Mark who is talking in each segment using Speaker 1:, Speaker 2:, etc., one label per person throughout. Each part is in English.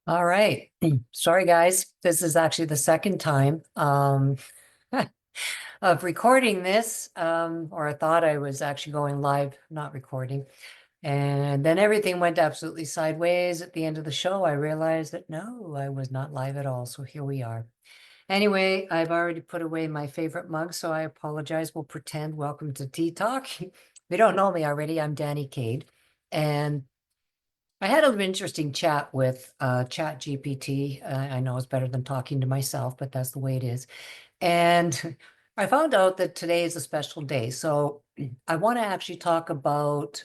Speaker 1: All right. Sorry, guys. This is actually the second time of recording this, or I thought I was actually going live, not recording. And then everything went absolutely sideways at the end of the show. I realized that no, I was not live at all. So here we are. Anyway, I've already put away my favorite mug, so I apologize. We'll pretend. Welcome to Tea Talk. If you don't know me already, I'm Danny Cade. And I had an interesting chat with Chat GPT. I know it's better than talking to myself, but that's the way it is. And I found out that today is a special day. So I want to actually talk about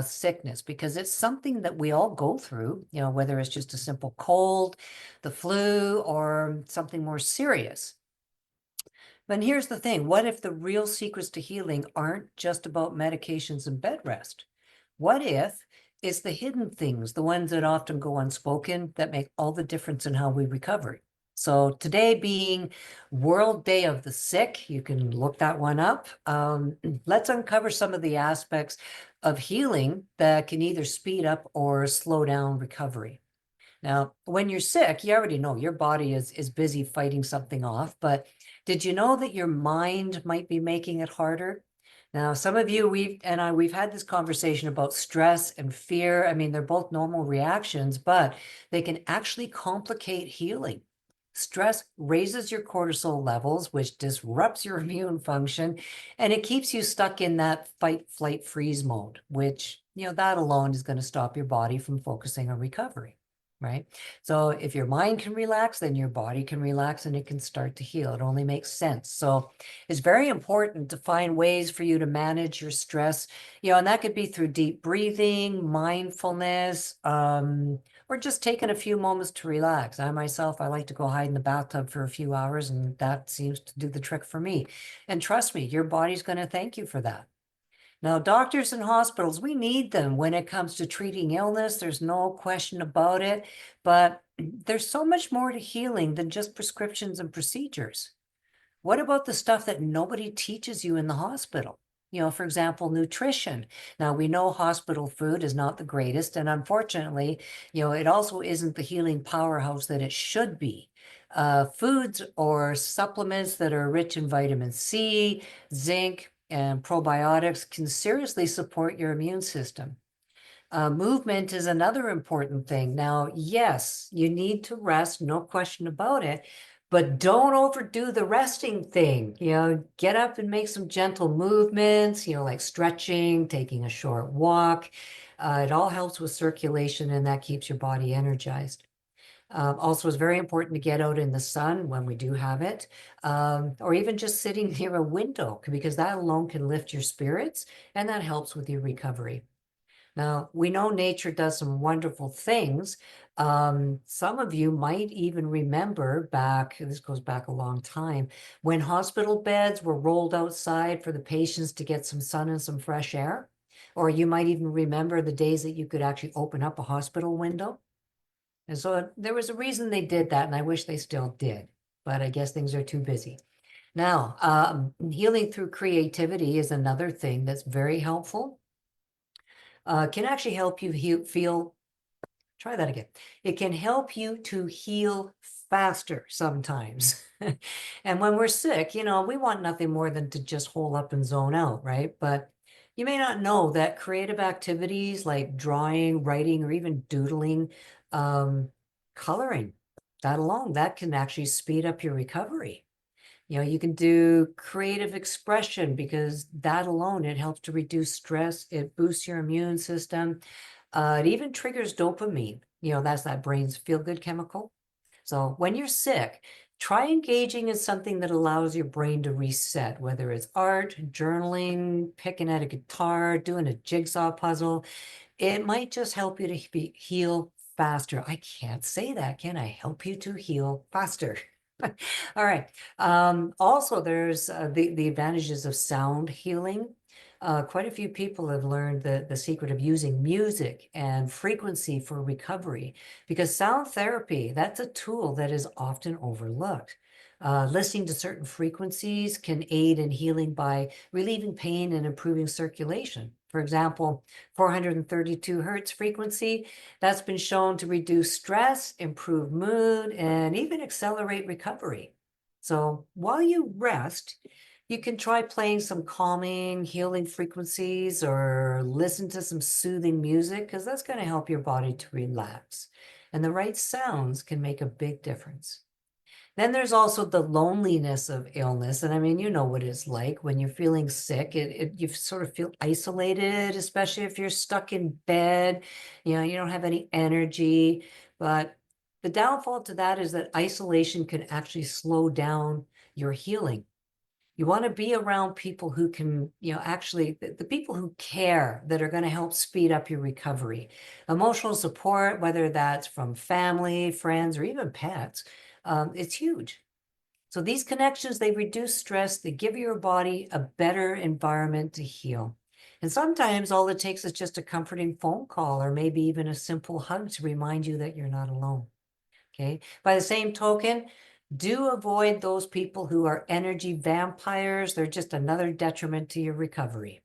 Speaker 1: sickness because it's something that we all go through, whether it's just a simple cold, the flu, or something more serious. But here's the thing, what if the real secrets to healing aren't just about medications and bed rest? What if it's the hidden things, the ones that often go unspoken, that make all the difference in how we recover? So today being World Day of the Sick, you can look that one up. Let's uncover some of the aspects of healing that can either speed up or slow down recovery. Now, when you're sick, you already know your body is busy fighting something off, but did you know that your mind might be making it harder? Now, some of you, we've had this conversation about stress and fear. I mean, they're both normal reactions, but they can actually complicate healing. Stress raises your cortisol levels, which disrupts your immune function, and it keeps you stuck in that fight, flight, freeze mode, which, that alone is going to stop your body from focusing on recovery. Right. So if your mind can relax, then your body can relax and it can start to heal. It only makes sense. So it's very important to find ways for you to manage your stress, and that could be through deep breathing, mindfulness, or just taking a few moments to relax. I myself, I like to go hide in the bathtub for a few hours, and that seems to do the trick for me. And trust me, your body's going to thank you for that. Now, doctors and hospitals, we need them when it comes to treating illness. There's no question about it. But there's so much more to healing than just prescriptions and procedures. What about the stuff that nobody teaches you in the hospital? For example, nutrition. Now, we know hospital food is not the greatest, and unfortunately, it also isn't the healing powerhouse that it should be. Foods or supplements that are rich in vitamin C, zinc, and probiotics can seriously support your immune system. Movement is another important thing. Now, yes, you need to rest, no question about it, but don't overdo the resting thing. Get up and make some gentle movements, like stretching, taking a short walk. It all helps with circulation and that keeps your body energized. Also, it's very important to get out in the sun when we do have it, or even just sitting near a window because that alone can lift your spirits and that helps with your recovery. Now, we know nature does some wonderful things. Some of you might even remember this goes back a long time, when hospital beds were rolled outside for the patients to get some sun and some fresh air. Or you might even remember the days that you could actually open up a hospital window. And so there was a reason they did that, and I wish they still did, but I guess things are too busy. Now, healing through creativity is another thing that's very helpful. Can actually help you try that again. It can help you to heal faster sometimes. And when we're sick, we want nothing more than to just hole up and zone out, right? But you may not know that creative activities like drawing, writing, or even doodling, um, coloring, that alone, that can actually speed up your recovery. You can do creative expression because that alone, it helps to reduce stress. It boosts your immune system. It even triggers dopamine. That's that brain's feel-good chemical. So when you're sick, try engaging in something that allows your brain to reset, whether it's art, journaling, picking at a guitar, doing a jigsaw puzzle. It might just help you to heal faster. I can't say that. Can I help you to heal faster? All right. Also, there's the advantages of sound healing. Quite a few people have learned the secret of using music and frequency for recovery because sound therapy, that's a tool that is often overlooked. Listening to certain frequencies can aid in healing by relieving pain and improving circulation. For example, 432 hertz frequency, that's been shown to reduce stress, improve mood, and even accelerate recovery. So while you rest, you can try playing some calming, healing frequencies or listen to some soothing music because that's going to help your body to relax. And the right sounds can make a big difference. Then there's also the loneliness of illness. And I mean, you know what it's like when you're feeling sick, you sort of feel isolated, especially if you're stuck in bed, you don't have any energy. But the downfall to that is that isolation can actually slow down your healing. You want to be around people who can, actually, the people who care that are going to help speed up your recovery. Emotional support, whether that's from family, friends, or even pets, it's huge. So these connections, they reduce stress, they give your body a better environment to heal. And sometimes all it takes is just a comforting phone call or maybe even a simple hug to remind you that you're not alone. Okay. By the same token, do avoid those people who are energy vampires. They're just another detriment to your recovery.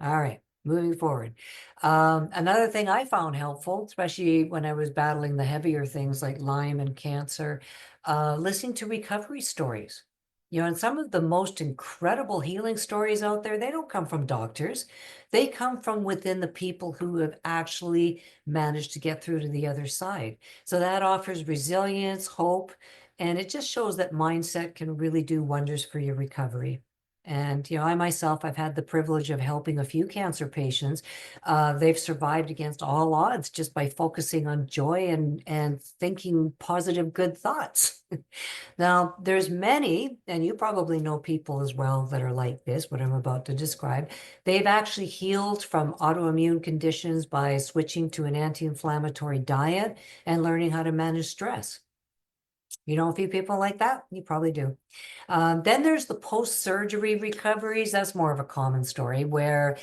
Speaker 1: All right, moving forward. Another thing I found helpful, especially when I was battling the heavier things like Lyme and cancer, listening to recovery stories. And some of the most incredible healing stories out there, they don't come from doctors. They come from within the people who have actually managed to get through to the other side. So that offers resilience, hope, and it just shows that mindset can really do wonders for your recovery. And, I myself, I've had the privilege of helping a few cancer patients. They've survived against all odds just by focusing on joy and thinking positive, good thoughts. Now, there's many, and you probably know people as well that are like this, what I'm about to describe. They've actually healed from autoimmune conditions by switching to an anti-inflammatory diet and learning how to manage stress. You know a few people like that? You probably do. Then there's the post-surgery recoveries. That's more of a common story where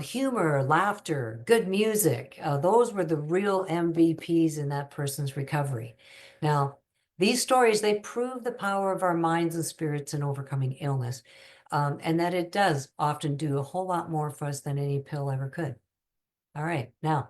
Speaker 1: humor, laughter, good music, those were the real MVPs in that person's recovery. Now, these stories, they prove the power of our minds and spirits in overcoming illness, and that it does often do a whole lot more for us than any pill ever could. All right. Now,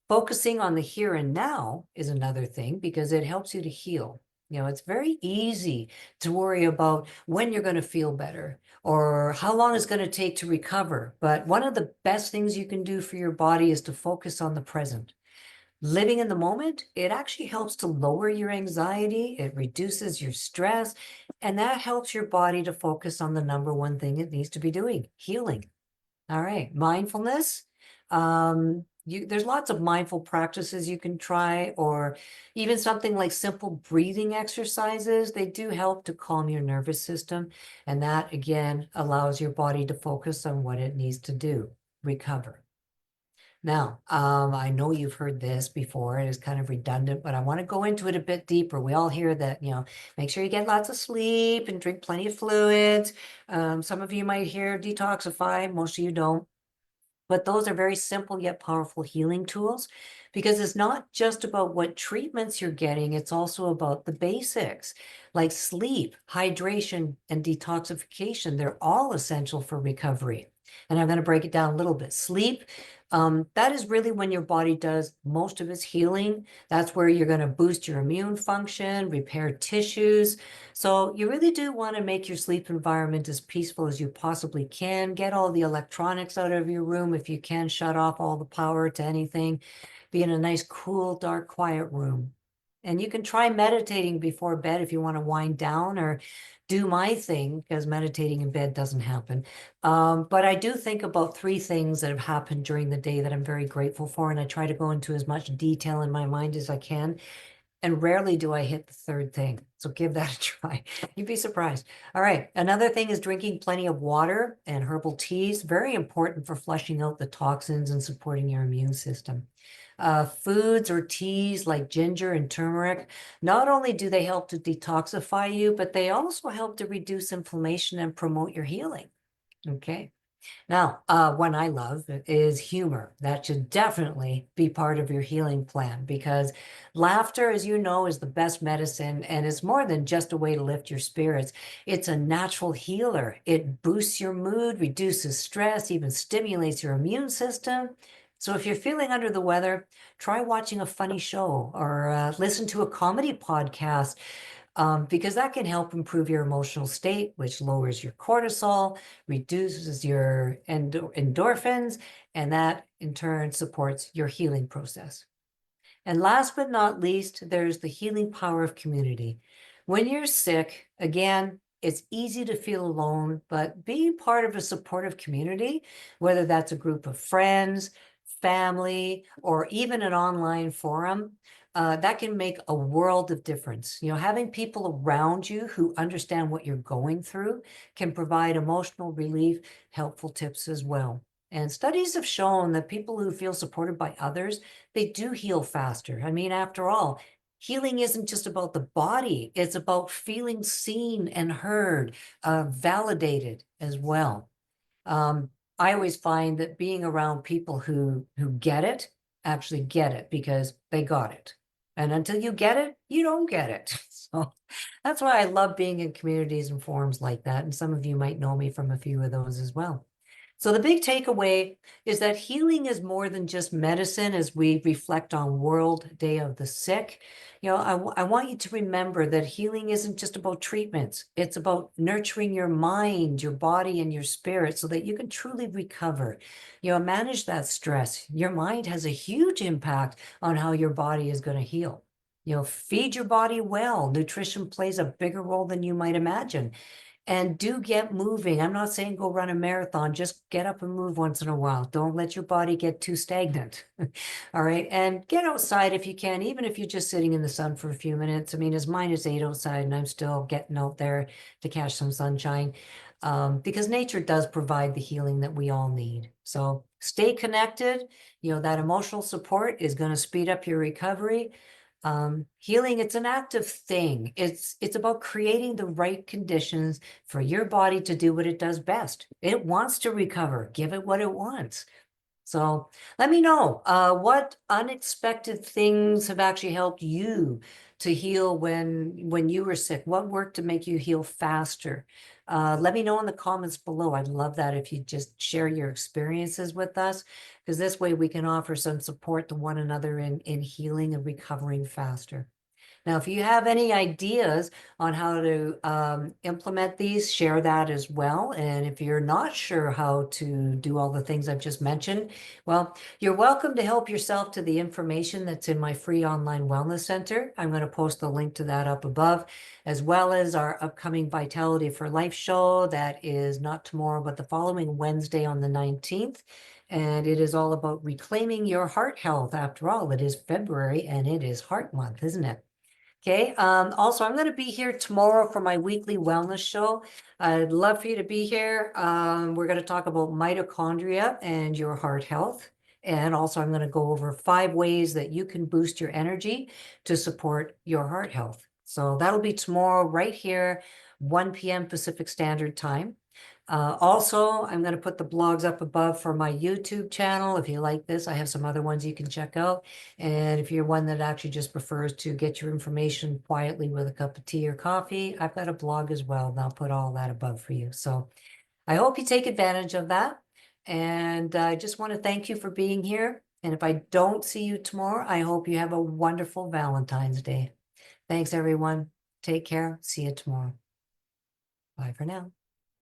Speaker 1: focusing on the here and now is another thing because it helps you to heal. It's very easy to worry about when you're going to feel better or how long it's going to take to recover. But one of the best things you can do for your body is to focus on the present. Living in the moment, it actually helps to lower your anxiety, it reduces your stress, and that helps your body to focus on the number one thing it needs to be doing, healing. All right, mindfulness. There's lots of mindful practices you can try, or even something like simple breathing exercises. They do help to calm your nervous system. And that, again, allows your body to focus on what it needs to do, recover. Now, I know you've heard this before. It is kind of redundant, but I want to go into it a bit deeper. We all hear that, make sure you get lots of sleep and drink plenty of fluids. Some of you might hear detoxify, most of you don't. But those are very simple yet powerful healing tools because it's not just about what treatments you're getting, it's also about the basics like sleep, hydration, and detoxification. They're all essential for recovery. And I'm going to break it down a little bit. Sleep, that is really when your body does most of its healing. That's where you're going to boost your immune function, repair tissues. So you really do want to make your sleep environment as peaceful as you possibly can. Get all the electronics out of your room. If you can, shut off all the power to anything. Be in a nice, cool, dark, quiet room. And you can try meditating before bed if you want to wind down, or do my thing because meditating in bed doesn't happen. But I do think about three things that have happened during the day that I'm very grateful for. And I try to go into as much detail in my mind as I can. And rarely do I hit the third thing. So give that a try. You'd be surprised. All right. Another thing is drinking plenty of water and herbal teas. Very important for flushing out the toxins and supporting your immune system. Foods or teas like ginger and turmeric, not only do they help to detoxify you, but they also help to reduce inflammation and promote your healing. Okay. Now, one I love is humor. That should definitely be part of your healing plan because laughter, as you know, is the best medicine and it's more than just a way to lift your spirits. It's a natural healer. It boosts your mood, reduces stress, even stimulates your immune system. So if you're feeling under the weather, try watching a funny show or listen to a comedy podcast because that can help improve your emotional state, which lowers your cortisol, reduces your endorphins, and that in turn supports your healing process. And last but not least, there's the healing power of community. When you're sick, again, it's easy to feel alone, but being part of a supportive community, whether that's a group of friends, family, or even an online forum, that can make a world of difference. You know, having people around you who understand what you're going through can provide emotional relief, helpful tips as well. And studies have shown that people who feel supported by others, they do heal faster. I mean, after all, healing isn't just about the body, it's about feeling seen and heard, validated as well. Um, I always find that being around people who get it, actually get it because they got it. And until you get it, you don't get it. So that's why I love being in communities and forums like that. And some of you might know me from a few of those as well. So the big takeaway is that healing is more than just medicine as we reflect on World Day of the Sick. You know, I want you to remember that healing isn't just about treatments. It's about nurturing your mind, your body, and your spirit so that you can truly recover. You know, manage that stress. Your mind has a huge impact on how your body is going to heal. You know, feed your body well. Nutrition plays a bigger role than you might imagine. And do get moving. I'm not saying go run a marathon, just get up and move once in a while. Don't let your body get too stagnant. All right. And get outside if you can, even if you're just sitting in the sun for a few minutes. I mean, it's -8 outside and I'm still getting out there to catch some sunshine because nature does provide the healing that we all need. So stay connected. You know, that emotional support is going to speed up your recovery. Healing, it's an active thing. It's about creating the right conditions for your body to do what it does best. It wants to recover. Give it what it wants. So let me know what unexpected things have actually helped you to heal when you were sick. What worked to make you heal faster? Let me know in the comments below. I'd love that if you just share your experiences with us, because this way we can offer some support to one another in healing and recovering faster. Now, if you have any ideas on how to implement these, share that as well. And if you're not sure how to do all the things I've just mentioned, well, you're welcome to help yourself to the information that's in my free online wellness center. I'm going to post the link to that up above, as well as our upcoming Vitality for Life show that is not tomorrow, but the following Wednesday on the 19th. And it is all about reclaiming your heart health. After all, it is February and it is Heart Month, isn't it? Okay. Also, I'm going to be here tomorrow for my weekly wellness show. I'd love for you to be here. We're going to talk about mitochondria and your heart health. And also, I'm going to go over 5 ways that you can boost your energy to support your heart health. So that'll be tomorrow right here, 1 p.m. Pacific Standard Time. Also, I'm going to put the blogs up above for my YouTube channel. If you like this, I have some other ones you can check out. And if you're one that actually just prefers to get your information quietly with a cup of tea or coffee, I've got a blog as well, and I'll put all that above for you. So I hope you take advantage of that. And I just want to thank you for being here. And if I don't see you tomorrow, I hope you have a wonderful Valentine's Day. Thanks, everyone. Take care. See you tomorrow. Bye for now.